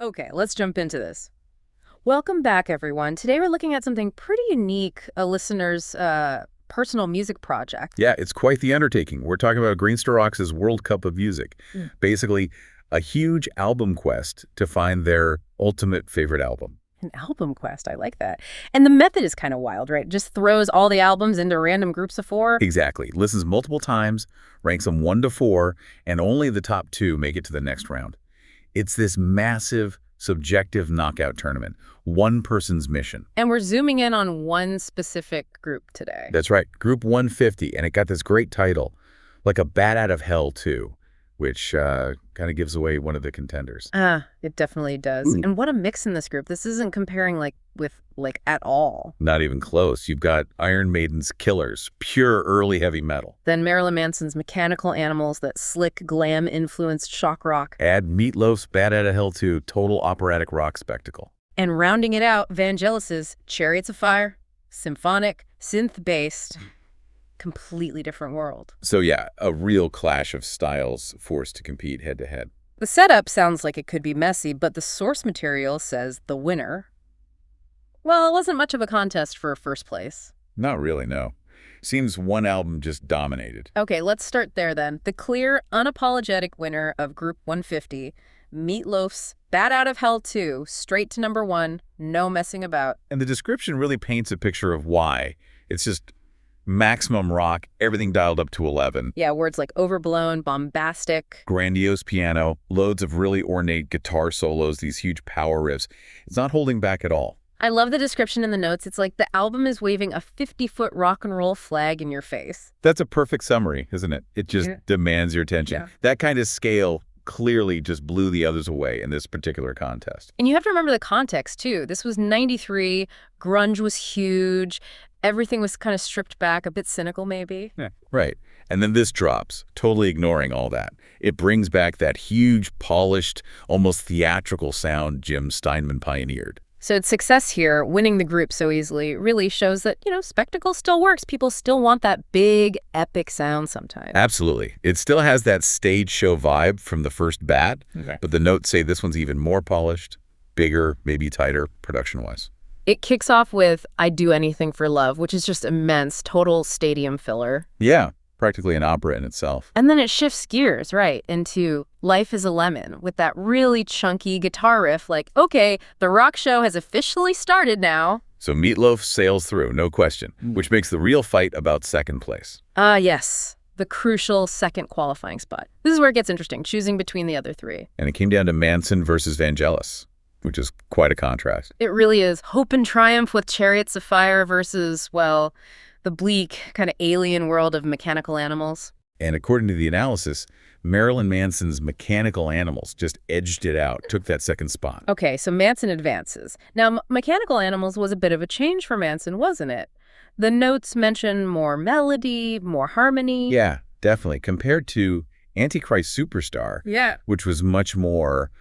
Okay, let's jump into this. Welcome back, everyone. Today we're looking at something pretty unique, a listener's personal music project. Yeah, it's quite the undertaking. We're talking about Green Star Rox's World Cup of Music. Basically, a huge album quest to find their ultimate favorite album. An album quest, I like that. And the method is kind of wild, right? Just throws all the albums into random groups of four. Exactly. Listens multiple times, ranks them 1 to 4, and only the top 2 make it to the next round. It's this massive, subjective knockout tournament, one person's mission. And we're zooming in on one specific group today. That's right, Group 150, and it got this great title, like a bat out of hell, too, which kind of gives away one of the contenders. It definitely does. Ooh. And what a mix in this group. This isn't comparing with at all. Not even close. You've got Iron Maiden's Killers, pure early heavy metal. Then Marilyn Manson's Mechanical Animals, that slick, glam-influenced shock rock. Add Meatloaf's Bat Outta Hell 2, total operatic rock spectacle. And rounding it out, Gellis's Chariots of Fire, symphonic, synth-based, completely different world. So yeah, a real clash of styles forced to compete head-to-head. The setup sounds like it could be messy, but the source material says the winner. Well, it wasn't much of a contest for first place. Not really, no. Seems one album just dominated. Okay, let's start there then. The clear, unapologetic winner of Group 150, Meatloaf's Bat Out of Hell 2, straight to number 1, no messing about. And the description really paints a picture of why. It's just maximum rock, everything dialed up to 11. Yeah, words like overblown, bombastic. Grandiose piano, loads of really ornate guitar solos, these huge power riffs. It's not holding back at all. I love the description in the notes. It's like the album is waving a 50-foot rock and roll flag in your face. That's a perfect summary, isn't it? It just demands your attention. Yeah. That kind of scale clearly just blew the others away in this particular contest. And you have to remember the context, too. This was '93, grunge was huge, everything was kind of stripped back, a bit cynical maybe. Yeah, right. And then this drops, totally ignoring all that. It brings back that huge, polished, almost theatrical sound Jim Steinman pioneered. So its success here, winning the group so easily, really shows that, spectacle still works. People still want that big, epic sound sometimes. Absolutely. It still has that stage show vibe from the first bat, but the notes say this one's even more polished, bigger, maybe tighter, production-wise. It kicks off with "I'd Do Anything for Love," which is just immense, total stadium filler. Yeah, practically an opera in itself. And then it shifts gears, right, into "Life is a Lemon" with that really chunky guitar riff like, okay, the rock show has officially started now. So Meatloaf sails through, no question, which makes the real fight about second place. Yes, the crucial second qualifying spot. This is where it gets interesting, choosing between the other three. And it came down to Manson versus Gellis, which is quite a contrast. It really is. Hope and triumph with Chariots of Fire versus, well, the bleak, kind of alien world of Mechanical Animals. And according to the analysis, Marilyn Manson's Mechanical Animals just edged it out, took that second spot. Okay, so Manson advances. Now, Mechanical Animals was a bit of a change for Manson, wasn't it? The notes mention more melody, more harmony. Yeah, definitely. Compared to Antichrist Superstar, which was much more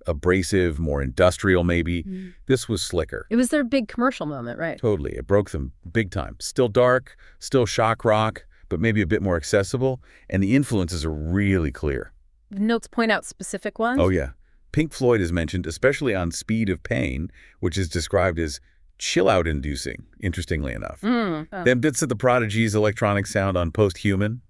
abrasive, more industrial maybe, this was slicker. It was their big commercial moment, right? Totally. It broke them big time. Still dark, still shock rock, but maybe a bit more accessible, and the influences are really clear. The notes point out specific ones? Oh, yeah. Pink Floyd is mentioned, especially on Speed of Pain, which is described as chill-out inducing, interestingly enough. Then bits of the Prodigy's electronic sound on Post-Human,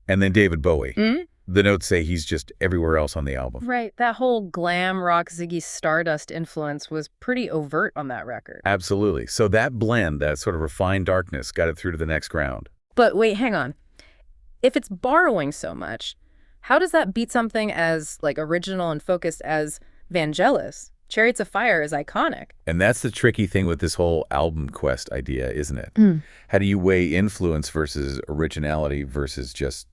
and then David Bowie. The notes say he's just everywhere else on the album. Right. That whole glam rock Ziggy Stardust influence was pretty overt on that record. Absolutely. So that blend, that sort of refined darkness, got it through to the next round. But wait, hang on. If it's borrowing so much, how does that beat something as original and focused as Gellis? Chariots of Fire is iconic. And that's the tricky thing with this whole album quest idea, isn't it? How do you weigh influence versus originality versus just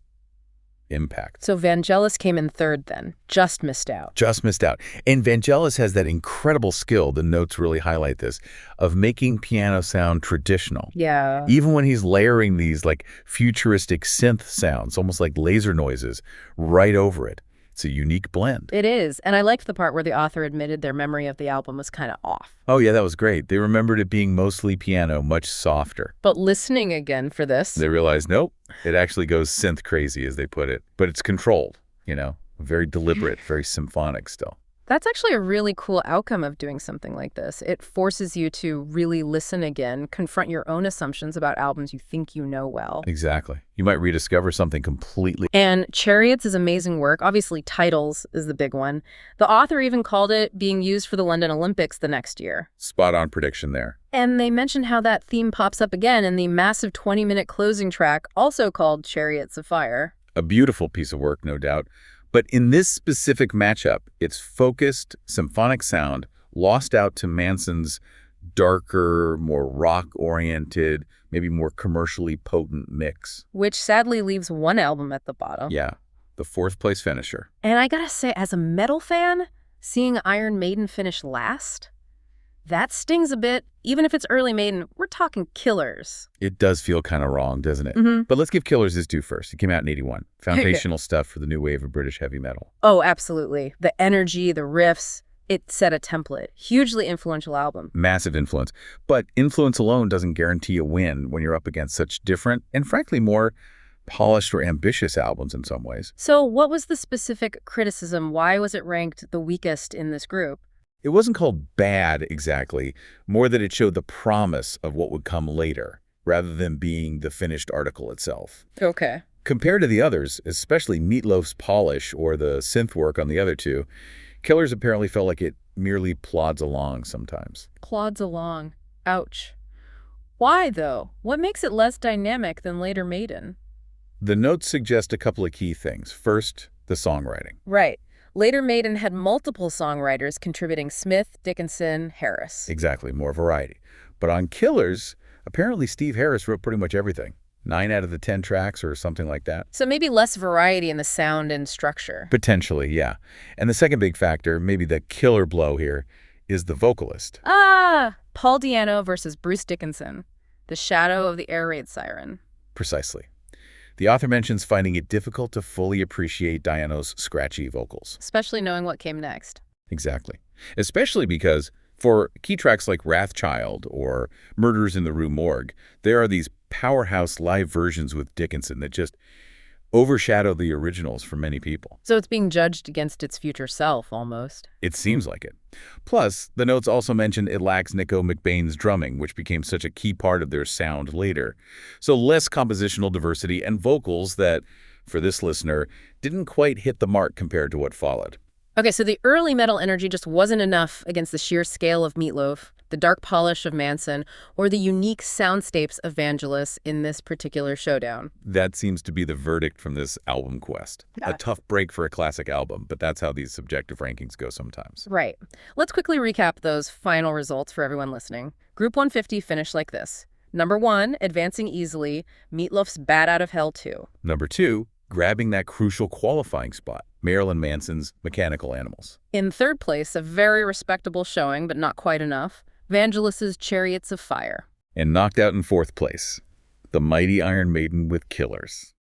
impact? So Gellis came in third then. Just missed out. Just missed out. And Gellis has that incredible skill, the notes really highlight this, of making piano sound traditional. Yeah. Even when he's layering these futuristic synth sounds, almost like laser noises, right over it. It's a unique blend. It is. And I liked the part where the author admitted their memory of the album was kind of off. Oh, yeah, that was great. They remembered it being mostly piano, much softer. But listening again for this, they realized, nope, it actually goes synth crazy, as they put it. But it's controlled, very deliberate, very symphonic still. That's actually a really cool outcome of doing something like this. It forces you to really listen again, confront your own assumptions about albums you think you know well. Exactly. You might rediscover something completely. And Chariots is amazing work. Obviously, Titles is the big one. The author even called it being used for the London Olympics the next year. Spot on prediction there. And they mentioned how that theme pops up again in the massive 20-minute closing track, also called Chariots of Fire. A beautiful piece of work, no doubt. But in this specific matchup, its focused symphonic sound lost out to Manson's darker, more rock-oriented, maybe more commercially potent mix. Which sadly leaves one album at the bottom. Yeah, the fourth-place finisher. And I gotta say, as a metal fan, seeing Iron Maiden finish last, that stings a bit. Even if it's early Maiden, we're talking Killers. It does feel kind of wrong, doesn't it? But let's give Killers his due first. It came out in '81. Foundational stuff for the new wave of British heavy metal. Oh, absolutely. The energy, the riffs, it set a template. Hugely influential album. Massive influence. But influence alone doesn't guarantee a win when you're up against such different and frankly more polished or ambitious albums in some ways. So what was the specific criticism? Why was it ranked the weakest in this group? It wasn't called bad exactly, more that it showed the promise of what would come later, rather than being the finished article itself. Okay. Compared to the others, especially Meatloaf's polish or the synth work on the other two, Killers apparently felt like it merely plods along sometimes. Plods along. Ouch. Why, though? What makes it less dynamic than later Maiden? The notes suggest a couple of key things. First, the songwriting. Right. Later Maiden had multiple songwriters contributing: Smith, Dickinson, Harris. Exactly, more variety. But on Killers, apparently Steve Harris wrote pretty much everything. 9 out of the 10 tracks or something like that. So maybe less variety in the sound and structure. Potentially, yeah. And the second big factor, maybe the killer blow here, is the vocalist. Paul Di'Anno versus Bruce Dickinson. The shadow of the air raid siren. Precisely. The author mentions finding it difficult to fully appreciate Di'Anno's scratchy vocals. Especially knowing what came next. Exactly. Especially because for key tracks like Wrathchild or Murders in the Rue Morgue, there are these powerhouse live versions with Dickinson that just overshadow the originals for many people. So it's being judged against its future self, almost. It seems like it. Plus, the notes also mention it lacks Nico McBain's drumming, which became such a key part of their sound later. So less compositional diversity and vocals that, for this listener, didn't quite hit the mark compared to what followed. Okay, so the early metal energy just wasn't enough against the sheer scale of Meatloaf, the dark polish of Manson, or the unique soundscapes of Gellis in this particular showdown. That seems to be the verdict from this album quest. A tough break for a classic album, but that's how these subjective rankings go sometimes. Right. Let's quickly recap those final results for everyone listening. Group 150 finished like this. Number 1, advancing easily, Meatloaf's Bat Out of Hell 2. Number 2, grabbing that crucial qualifying spot, Marilyn Manson's Mechanical Animals. In third place, a very respectable showing, but not quite enough, Vangelis's Chariots of Fire. And knocked out in fourth place, the mighty Iron Maiden with Killers.